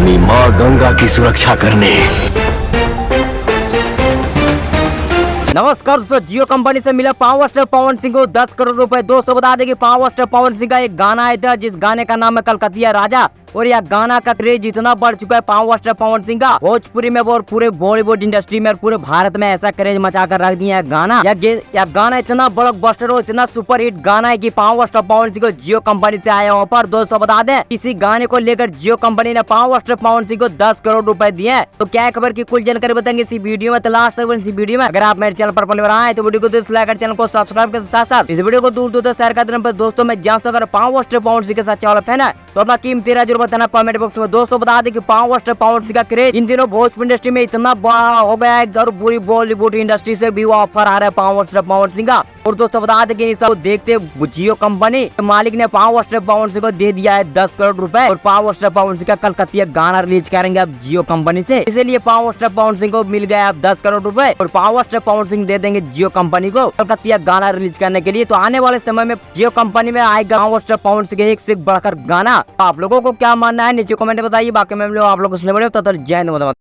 अपनी माँ गंगा की सुरक्षा करने। नमस्कार दोस्तों, जियो कंपनी से मिला पावर स्टार पवन सिंह को 10 करोड़ रुपए। दोस्तों बता दें कि पावर स्टार पवन सिंह का एक गाना आया था जिस गाने का नाम है कलकतिया राजा, और यह गाना का क्रेज इतना बढ़ चुका है पावर स्टार पवन सिंह का भोजपुरी में और पूरे बॉलीवुड इंडस्ट्री में और पूरे भारत में ऐसा क्रेज मचा कर रख दिया है गाना। यह गाना इतना ब्लॉकबस्टर और इतना सुपर हिट गाना है कि पावर स्टार पवन सिंह को जियो कंपनी से आया ऑफर। दोस्तों बता दें इसी गाने को लेकर जियो कंपनी ने पावर स्टार पवन सिंह को 10 करोड़ रुपए दिए हैं। तो क्या खबर की कुल जानकारी बताएंगे इसी वीडियो में, तो लास्ट तक इसी वीडियो में। अगर आप मेरे चैनल पर पहली बार आए तो वीडियो को लाइक कर चैनल को सब्सक्राइब के साथ साथ इस वीडियो को दूर दूर तक शेयर कर देने पर। दोस्तों मैं जानता हूं अगर पावर स्टार पवन सिंह के साथ चावल फैन है तो अपना कीमती राय जरूर बताना कमेंट बॉक्स में। दोस्तों बता दें कि पावर स्टार पवन सिंह का क्रेज इन दिनों भोजपुरी इंडस्ट्री में इतना बड़ा हो गया है और पूरी बॉलीवुड इंडस्ट्री से भी ऑफर आ रहा है पावर स्टार पवन सिंह का। और दोस्तों बता दें कि सब देखते जियो कंपनी मालिक ने पावर स्टार पवन सिंह को दे दिया है 10 करोड़ रुपए, और पावर स्टार पवन सिंह का कलकतिया गाना रिलीज करेंगे अब जियो कंपनी से। इसलिए पावर स्टार पवन सिंह को मिल गया अब 10 करोड़ रुपए, और पावर स्टार पवन सिंह दे देंगे जियो कंपनी को कलकतिया गाना रिलीज करने के लिए। तो आने वाले समय में जियो कंपनी में आएगा पावर स्टार पवन सिंह एक से बढ़कर गाना। आप लोगों को क्या मानना है नीचे कमेंट बताइए। बाकी मैं आप लोगों को सुनने बड़े जय हिंद।